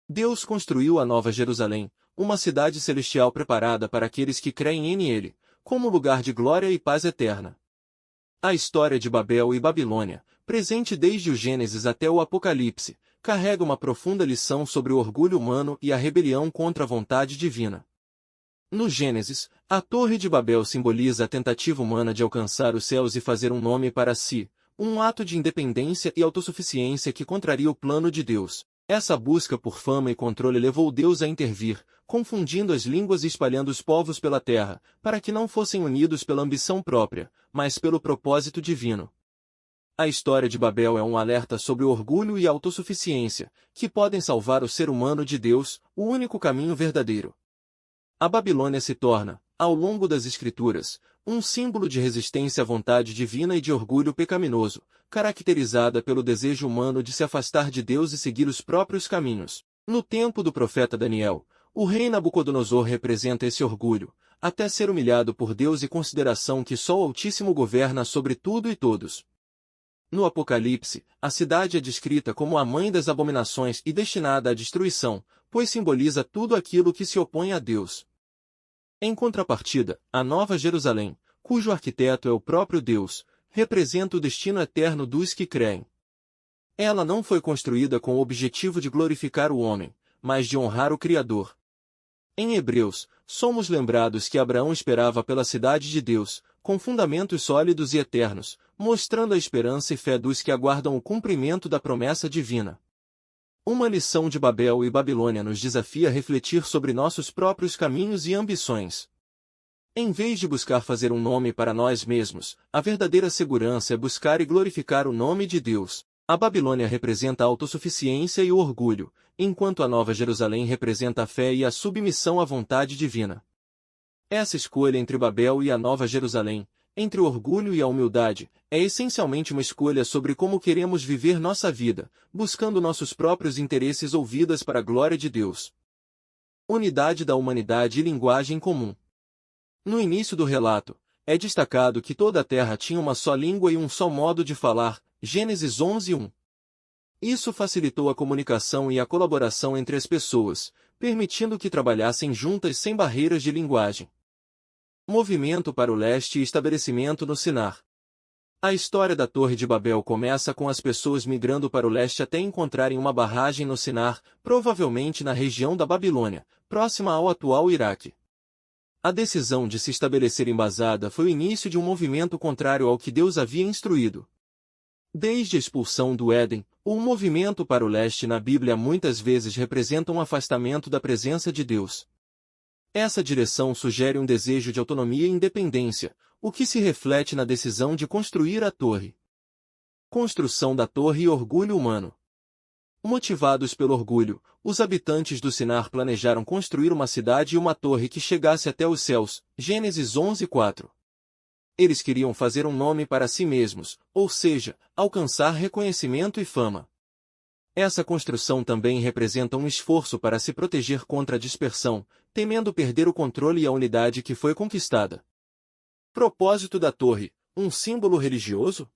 Deus construiu a Nova Jerusalém, uma cidade celestial preparada para aqueles que creem nele, como lugar de glória e paz eterna. A história de Babel e Babilônia, presente desde o Gênesis até o Apocalipse, carrega uma profunda lição sobre o orgulho humano e a rebelião contra a vontade divina. No Gênesis, a Torre de Babel simboliza a tentativa humana de alcançar os céus e fazer um nome para si, um ato de independência e autossuficiência que contraria o plano de Deus. Essa busca por fama e controle levou Deus a intervir, confundindo as línguas e espalhando os povos pela terra, para que não fossem unidos pela ambição própria, mas pelo propósito divino. A história de Babel é um alerta sobre o orgulho e a autossuficiência, que podem salvar o ser humano de Deus, o único caminho verdadeiro. A Babilônia se torna, ao longo das Escrituras, um símbolo de resistência à vontade divina e de orgulho pecaminoso, caracterizada pelo desejo humano de se afastar de Deus e seguir os próprios caminhos. No tempo do profeta Daniel, o rei Nabucodonosor representa esse orgulho, até ser humilhado por Deus e consideração que só o Altíssimo governa sobre tudo e todos. No Apocalipse, a cidade é descrita como a mãe das abominações e destinada à destruição, pois simboliza tudo aquilo que se opõe a Deus. Em contrapartida, a Nova Jerusalém, cujo arquiteto é o próprio Deus, representa o destino eterno dos que creem. Ela não foi construída com o objetivo de glorificar o homem, mas de honrar o Criador. Em Hebreus, somos lembrados que Abraão esperava pela cidade de Deus, com fundamentos sólidos e eternos, mostrando a esperança e fé dos que aguardam o cumprimento da promessa divina. Uma lição de Babel e Babilônia nos desafia a refletir sobre nossos próprios caminhos e ambições. Em vez de buscar fazer um nome para nós mesmos, a verdadeira segurança é buscar e glorificar o nome de Deus. A Babilônia representa a autossuficiência e o orgulho, enquanto a Nova Jerusalém representa a fé e a submissão à vontade divina. Essa escolha entre Babel e a Nova Jerusalém, entre o orgulho e a humildade, é essencialmente uma escolha sobre como queremos viver nossa vida, buscando nossos próprios interesses ou vidas para a glória de Deus. Unidade da humanidade e linguagem comum. No início do relato, é destacado que toda a terra tinha uma só língua e um só modo de falar, Gênesis 11:1. Isso facilitou a comunicação e a colaboração entre as pessoas, permitindo que trabalhassem juntas sem barreiras de linguagem. Movimento para o leste e estabelecimento no Sinar. A história da Torre de Babel começa com as pessoas migrando para o leste até encontrarem uma barragem no Sinar, provavelmente na região da Babilônia, próxima ao atual Iraque. A decisão de se estabelecer em Basada foi o início de um movimento contrário ao que Deus havia instruído. Desde a expulsão do Éden, o movimento para o leste na Bíblia muitas vezes representa um afastamento da presença de Deus. Essa direção sugere um desejo de autonomia e independência, o que se reflete na decisão de construir a torre. Construção da torre e orgulho humano. Motivados pelo orgulho, os habitantes do Sinar planejaram construir uma cidade e uma torre que chegasse até os céus, Gênesis 11:4. Eles queriam fazer um nome para si mesmos, ou seja, alcançar reconhecimento e fama. Essa construção também representa um esforço para se proteger contra a dispersão, temendo perder o controle e a unidade que foi conquistada. Propósito da torre, um símbolo religioso?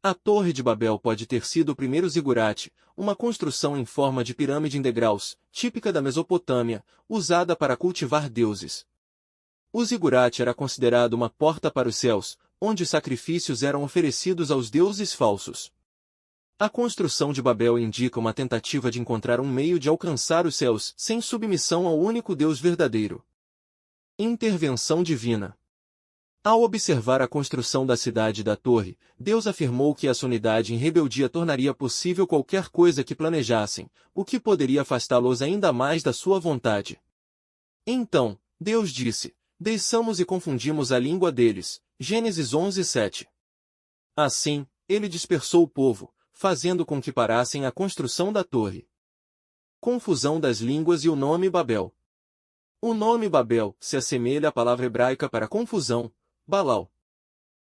A Torre de Babel pode ter sido o primeiro zigurate, uma construção em forma de pirâmide em degraus, típica da Mesopotâmia, usada para cultivar deuses. O zigurate era considerado uma porta para os céus, onde sacrifícios eram oferecidos aos deuses falsos. A construção de Babel indica uma tentativa de encontrar um meio de alcançar os céus sem submissão ao único Deus verdadeiro. Intervenção divina. Ao observar a construção da cidade e da torre, Deus afirmou que essa unidade em rebeldia tornaria possível qualquer coisa que planejassem, o que poderia afastá-los ainda mais da sua vontade. Então, Deus disse: "Desçamos e confundimos a língua deles." Gênesis 11:7. Assim, ele dispersou o povo, fazendo com que parassem a construção da torre. Confusão das línguas e o nome Babel. O nome Babel se assemelha à palavra hebraica para confusão, Balal.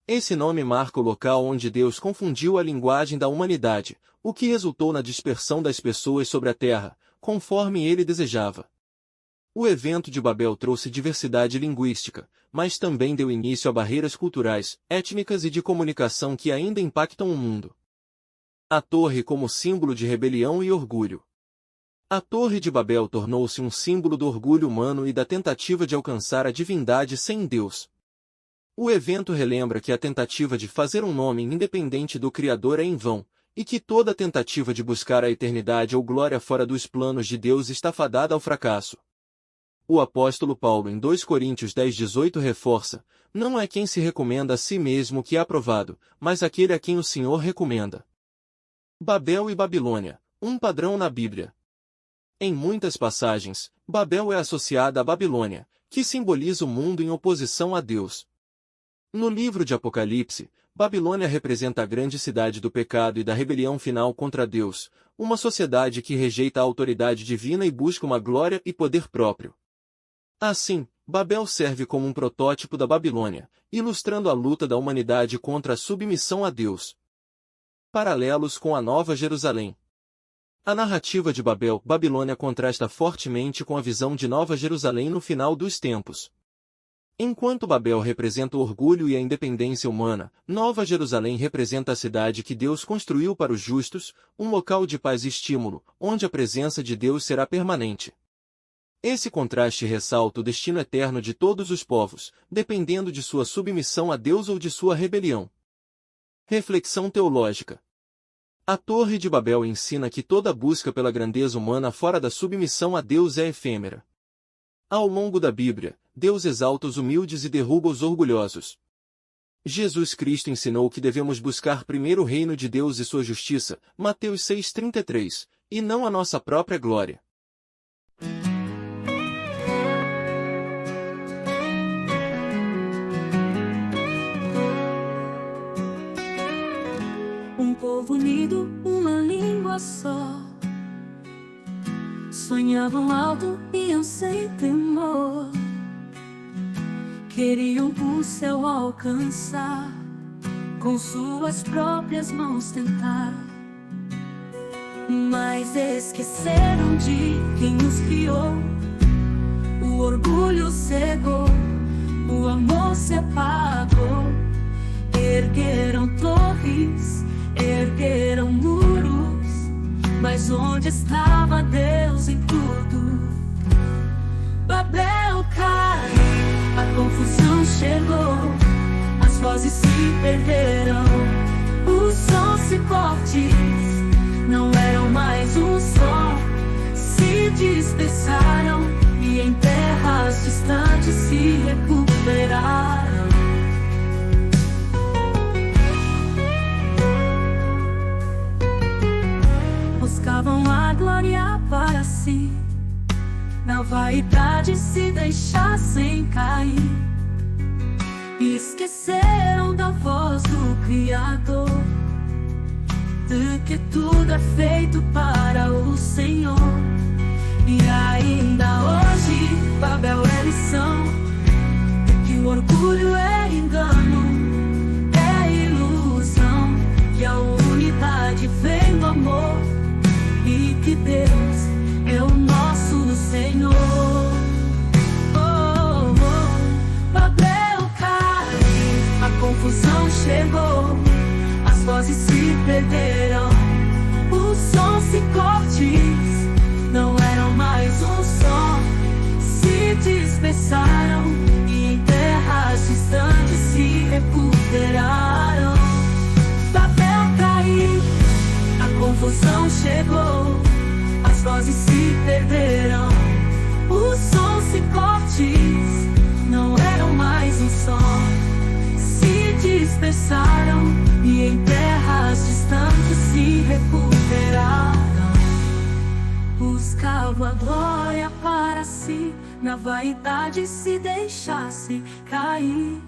Esse nome marca o local onde Deus confundiu a linguagem da humanidade, o que resultou na dispersão das pessoas sobre a terra, conforme ele desejava. O evento de Babel trouxe diversidade linguística, mas também deu início a barreiras culturais, étnicas e de comunicação que ainda impactam o mundo. A torre como símbolo de rebelião e orgulho. A Torre de Babel tornou-se um símbolo do orgulho humano e da tentativa de alcançar a divindade sem Deus. O evento relembra que a tentativa de fazer um nome independente do Criador é em vão, e que toda tentativa de buscar a eternidade ou glória fora dos planos de Deus está fadada ao fracasso. O apóstolo Paulo em 2 Coríntios 10:18 reforça: não é quem se recomenda a si mesmo que é aprovado, mas aquele a quem o Senhor recomenda. Babel e Babilônia, um padrão na Bíblia. Em muitas passagens, Babel é associada à Babilônia, que simboliza o mundo em oposição a Deus. No livro de Apocalipse, Babilônia representa a grande cidade do pecado e da rebelião final contra Deus, uma sociedade que rejeita a autoridade divina e busca uma glória e poder próprio. Assim, Babel serve como um protótipo da Babilônia, ilustrando a luta da humanidade contra a submissão a Deus. Paralelos com a Nova Jerusalém. A narrativa de Babel, Babilônia contrasta fortemente com a visão de Nova Jerusalém no final dos tempos. Enquanto Babel representa o orgulho e a independência humana, Nova Jerusalém representa a cidade que Deus construiu para os justos, um local de paz e estímulo, onde a presença de Deus será permanente. Esse contraste ressalta o destino eterno de todos os povos, dependendo de sua submissão a Deus ou de sua rebelião. Reflexão teológica. A Torre de Babel ensina que toda busca pela grandeza humana fora da submissão a Deus é efêmera. Ao longo da Bíblia, Deus exalta os humildes e derruba os orgulhosos. Jesus Cristo ensinou que devemos buscar primeiro o reino de Deus e sua justiça, Mateus 6,33, e não a nossa própria glória. Um povo unido, uma língua só, sonhavam alto, iam sem temor, queriam o céu alcançar, com suas próprias mãos tentar. Mas esqueceram de quem os criou, o orgulho cegou, o amor se apagou. Ergueram torres, ergueram muros, mas onde estava Deus em tudo? Babel caiu, a confusão chegou, as vozes se perderam, os sons e cortes não eram mais um só, se dispersaram e em terras distantes se recuperaram. Buscavam a glória para si, na vaidade se deixassem cair, e esqueceram da voz do Criador, de que tudo é feito para o Senhor. E ainda hoje Babel é lição, de que o orgulho é engano, é ilusão, que a unidade vem do amor, e que Deus é o nosso Senhor. Oh, oh. Babel caiu, a confusão chegou, as vozes se perderam, os sons e cortes não eram mais um só, se dispersaram e em terras distantes se recuperaram. Babel caiu, a confusão chegou, as vozes se perderam, os sons e cortes não eram mais um só, se dispersaram e em terras distantes se recuperaram. Buscavam a glória para si, na vaidade se deixassem cair,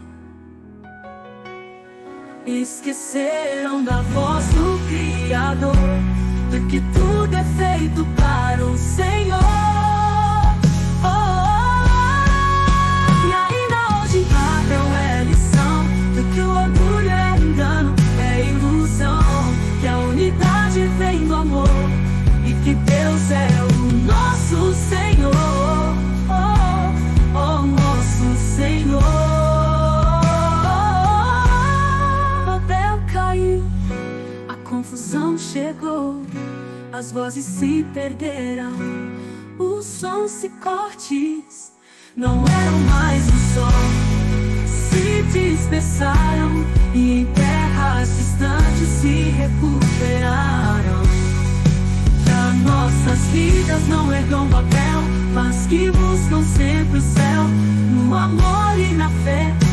esqueceram da voz do Criador, de que tudo é feito para o Senhor. Oh, oh, oh. E ainda hoje Babel é lição, de que o orgulho é engano, é ilusão, que a unidade vem do amor, e que Deus é o nosso Senhor. Oh, oh, oh, nosso Senhor. Babel caiu, a confusão chegou, as vozes se perderam, os sons e cortes não eram mais o som. Se dispersaram e em terras distantes se recuperaram. Já nossas vidas não herdam papel, mas que buscam sempre o céu, no amor e na fé.